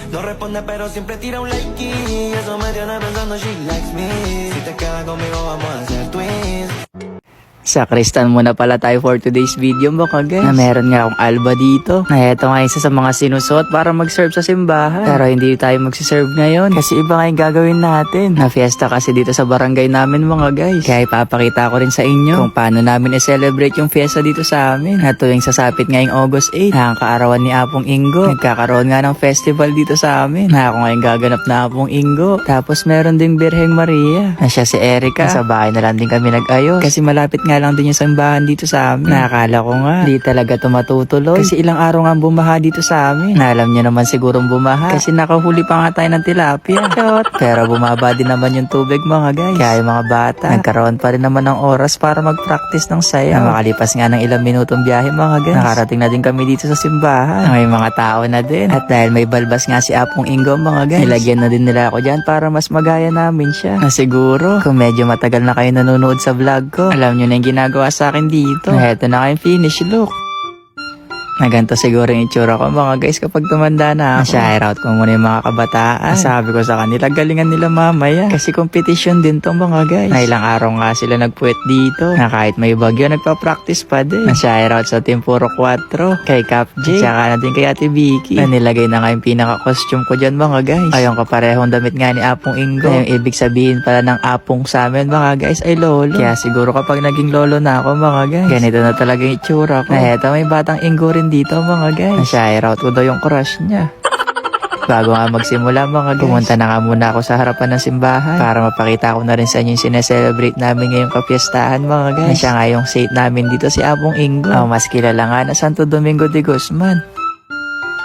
No responde pero siempre tira un like y eso me tiene pensando she likes me. Si te quedas conmigo vamos a ser twins. Sakristan muna pala tayo for today's video mga guys. Na meron nga akong alba dito. Na ito nga isa sa mga sinusuot para mag-serve sa simbahan. Pero hindi tayo magsiserve ngayon kasi iba nga yung gagawin natin. Na fiesta kasi dito sa barangay namin mga guys. Kaya ipapakita ko rin sa inyo kung paano namin i-celebrate yung fiesta dito sa amin. Na tuwing sasapit ngayong August 8, na ang kaarawan ni Apong Ingo. Nagkakaroon nga ng festival dito sa amin. Na ako ngayon gaganap na Apong Ingo. Tapos meron ding Birheng Maria. Na siya si Erica. Sa bahay na lang din kami nag-ayos. Kasi malapit nga lang din yung simbahan dito sa amin. Nakakala ko nga, di talaga tumatutuloy. Kasi ilang araw nga bumaha dito sa amin. Na alam nyo naman sigurong bumaha. Kasi nakahuli pa nga tayo ng tilapia. Pero bumaba din naman yung tubig mga guys. Kaya yung mga bata, nagkaroon pa rin naman ng oras para mag-practice ng sayaw. Na makalipas nga ng ilang minutong biyahe mga guys. Nakarating na din kami dito sa simbahan. May mga tao na din. At dahil may balbas nga si Apong Ingo mga guys, nilagyan na din nila ako dyan para mas magaya namin siya. Na siguro, kung medyo matagal na kayo nanonood sa vlog ko, alam nyo na yung ginagawa sa akin dito. Heto na kayong finish look. Na ganito siguro yung itsura ko mga guys kapag tumanda na ako. Shoutout ko muna yung mga kabataan. Sabi ko sa kanila, galingan nila mamaya. Kasi competition din tong mga guys. Na ilang araw nga sila nagpuwet dito. Na kahit may bagyo, nagpa-practice pa din. Na shoutout sa Team Puro 4, kay Cap J, tsaka na din kay Ate Vicky. Na nilagay na nga yung pinaka-costume ko dyan mga guys. Ayong kaparehong damit nga ni Apong Ingo. Na yung ibig sabihin pala ng Apong sa amin mga guys ay lolo. Kaya siguro kapag naging lolo na ako mga guys, ganito na talaga yung itsura ko. Na heto may batang Ingo rin dito mga guys. Na-shoutout ko daw yung crush niya. Bago nga magsimula mga guys, pumunta na nga muna ako sa harapan ng simbahan para mapakita ko na rin sa inyo yung sineselebrate namin ngayong kapiestahan mga guys. Na siya nga yung saint namin dito si Apong Ingo. Ang mas kilala nga na Santo Domingo de Guzman.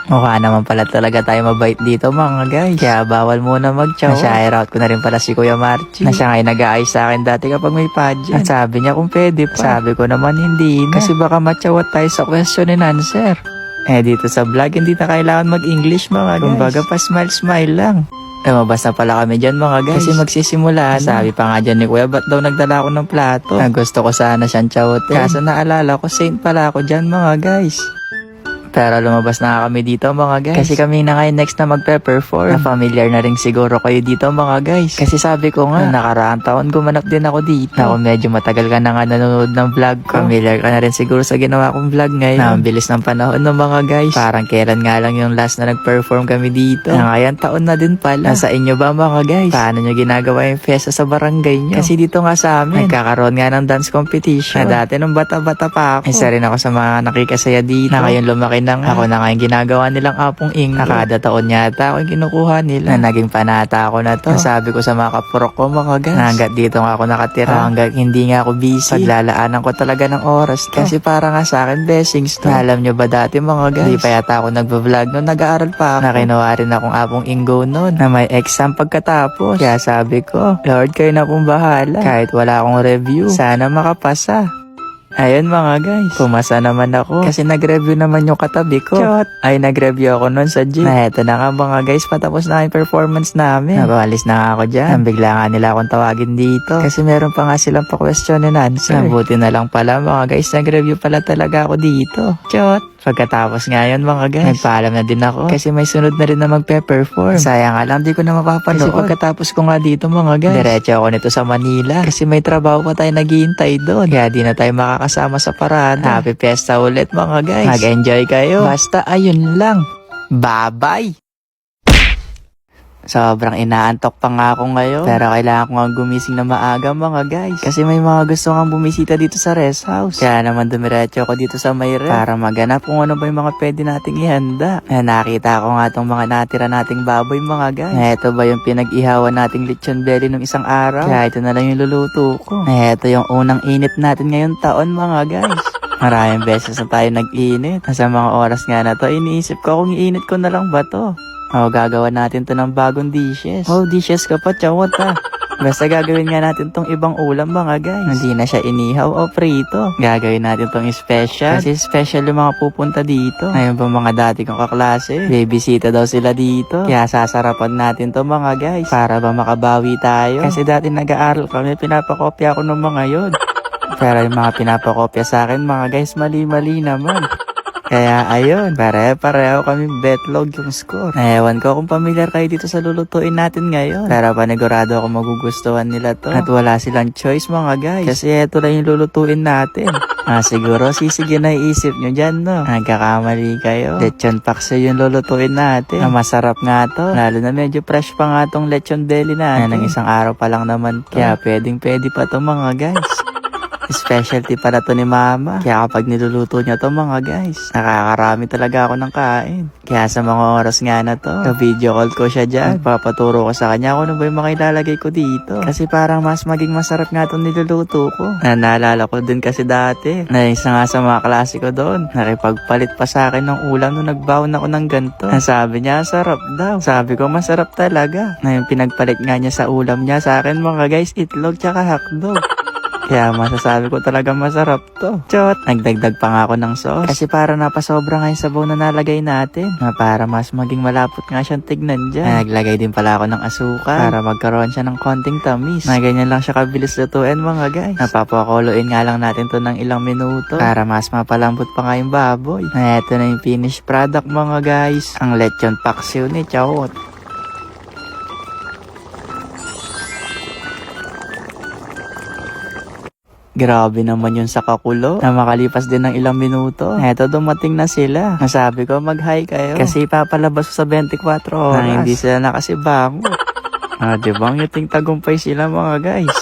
Mukha naman pala talaga tayo mabait dito mga guys. Kaya bawal muna mag-chow. Na-shoutout ko na rin pala si Kuya Marchi. Na siya nga nag-aayos sa akin dati kapag may pageant. At sabi niya kung pwede pa. Sabi ko naman hindi na. Kasi baka matchawat tayo sa question and answer. Dito sa vlog hindi na kailangan mag-English mga guys. Kumbaga pa smile lang. Lumabas na pala kami dyan mga guys. Kasi magsisimula. Sabi pa nga dyan ni Kuya, ba't daw nagdala ako ng plato? Na gusto ko sana siyang chawote. Kaso naalala ko, saint pala ako dyan mga guys. Pero lumabas na kami dito mga guys. Kasi kami na ngayon next na magpe-perform. Na familiar na rin siguro kayo dito mga guys. Kasi sabi ko nga, nakaraang taon gumanap din ako dito. Na kung medyo matagal ka na nga nanonood ng vlog ko, familiar ka na rin siguro sa ginawa kong vlog ngayon. Na ang bilis ng panahon ng mga guys. Parang kailan nga lang yung last na nag-perform kami dito. Na ngayon taon na din pala. Nasa inyo ba mga guys? Paano nyo ginagawa yung fiesta sa barangay nyo? Kasi dito nga sa amin, nagkakaroon nga ng dance competition. Na dati nung bata-bata pa ako, isa rin ako sa mga nakikasaya dito. Na ngayon lumaki na nga. Ako na nga yung ginagawa nilang apong ing. Nakada taon yata ako yung kinukuha nila. Na naging panata ako na to. Nasabi ko sa mga kapurok ko mga guys. Na hanggat dito nga ako nakatira. Hanggat hindi nga ako busy. Paglalaanan ko talaga ng oras to. Kasi para nga sa akin blessings to. Alam nyo ba dati mga guys? Hindi pa yata ako nagbablog noon. Nag-aaral pa ako. Na kinuha rin akong apong inggo noon. Na may exam pagkatapos. Kaya sabi ko, Lord kayo na pong bahala. Kahit wala akong review. Sana makapasa. Ayun mga guys, pumasa naman ako. Kasi nag-review naman yung katabi ko. Chot! Ay nag-review ako nun sa gym. Na eto na nga mga guys, patapos na yung performance namin. Nabawalis na nga ako dyan. Bigla nga nila akong tawagin dito. Kasi meron pa nga silang pa-question and answer. Buti na lang pala mga guys, nag-review pala talaga ako dito. Chot! Pagkatapos nga yun mga guys, nagpaalam na din ako. Kasi may sunod na rin na magpe-perform. Sayang nga lang, di ko na mapapanood. Kasi pagkatapos ko nga dito mga guys, diretso ako nito sa Manila. Kasi may trabaho pa tayo naghihintay doon. Kaya di na tayo makakasama sa parada. Happy Fiesta ulit mga guys. Mag-enjoy kayo. Basta ayun lang. Bye-bye! Sobrang inaantok pa nga ako ngayon. Pero kailangan ko nga gumising na maaga mga guys. Kasi may mga gusto nga bumisita dito sa rest house. Kaya naman dumiretso ako dito sa may ref. Para maganap kung ano ba yung mga pwede nating ihanda. Nakita ko nga tong mga natira nating baboy mga guys. Ito ba yung pinag-ihawan nating lechon belly nung isang araw? Kaya ito na lang yung luluto ko. Ito yung unang init natin ngayon taon mga guys. Maraming beses na tayo nag-init. Sa mga oras nga na to, iniisip ko kung iinit ko na lang ba to. Gagawa natin to ng bagong dishes. Dishes ka pa, chawat ha. Basta gagawin nga natin tong ibang ulam mga guys. Hindi na siya inihaw o prito. Gagawin natin tong special. Kasi special yung mga pupunta dito. Ngayon ba mga dati kong kaklase? Babysita daw sila dito. Kaya sasarapan natin to mga guys. Para ba makabawi tayo? Kasi dati nag-aaral kami, pinapakopya ko ng mga yun. Pero yung mga pinapakopya sa akin mga guys, mali-mali naman. Kaya ayun, pare-pareho kami betlog yung score. Ewan ko kung familiar kayo dito sa lulutuin natin ngayon. Pero panigurado ako magugustuhan nila to. At wala silang choice mga guys. Kasi eto lang yung lulutuin natin. Siguro sisige na iisip nyo dyan no. Nagkakamali kayo. Lechon paksiw yung lulutuin natin. Masarap nga to. Lalo na medyo fresh pa nga tong lechon belly natin. Nang isang araw pa lang naman to. Kaya pwedeng pa to mga guys. Specialty pala to ni mama. Kaya kapag niluluto niya to mga guys, nakakarami talaga ako ng kain. Kaya sa mga oras nga na to, video call ko siya dyan. Papaturo ko sa kanya kung ano ba yung mga ilalagay ko dito. Kasi parang mas maging masarap nga itong niluluto ko. Naalala ko din kasi dati, na isa nga sa mga klase ko doon, nakipagpalit pa sa akin ng ulam nung nagbaon ako ng ganito. Sabi niya, sarap daw. Sabi ko, masarap talaga. Na yung pinagpalit nga niya sa ulam niya sa akin mga guys, itlog tsaka hotdog. Kaya masasabi ko talaga masarap to. Chot! Nagdagdag pa nga ako ng sauce. Kasi para napasobra nga yung sabaw na nalagay natin. Na para mas maging malapot nga siyang tignan dyan. Naglagay din pala ako ng asukal. Para magkaroon siya ng konting tamis. Na ganyan lang siya kabilis lutuin mga guys. Napapakuluin nga lang natin to ng ilang minuto. Para mas mapalambot pa nga yung baboy. Na eto na yung finished product mga guys. Ang lechon paksiw ni Chawot. Grabe naman yun sa kakulo. Na makalipas din ng ilang minuto. Eto dumating na sila. Nasabi ko mag-hi kayo. Kasi papalabas sa 24 oras. Na hindi sila nakasibango. Diba ang yuting tagumpay sila mga guys.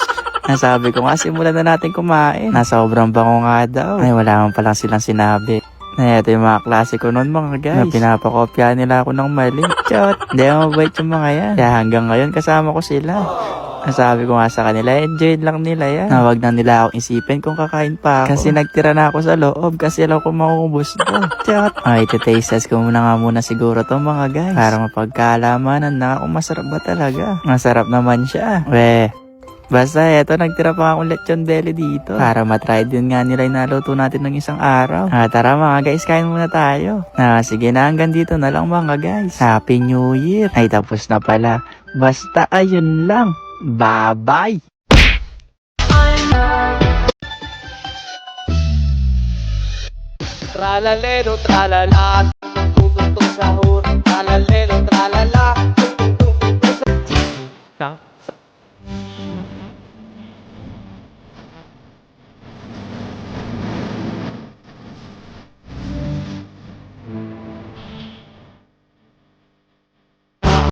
Nasabi ko nga simulan na natin kumain. Sobrang bango nga daw. Ay wala man palang silang sinabi. Ito yung mga klase ko noon mga guys. Na pinapakopya nila ako ng mali. Chot! Hindi mabait yung mga yan. Kaya hanggang ngayon kasama ko sila. Sabi ko nga sa kanila, enjoy lang nila yan. Na wag na nila akong isipin kung kakain pa ako. Kasi nagtira na ako sa loob kasi alam ko maubos to. Chot! Iti-taste test ko muna siguro to mga guys. Para mapagkalamanan na kung masarap ba talaga. Masarap naman siya. Basta eto, nagtira pa akong lechon belly dito. Para matry din nga nila yung naluto natin ng isang araw. Tara mga guys, kain muna tayo. Sige na, hanggang dito na lang mga guys. Happy New Year! Ay tapos na pala. Basta ayun lang. Bye-bye! Tralalero, tralala, tutugtog sahur. Tralalero, tralala,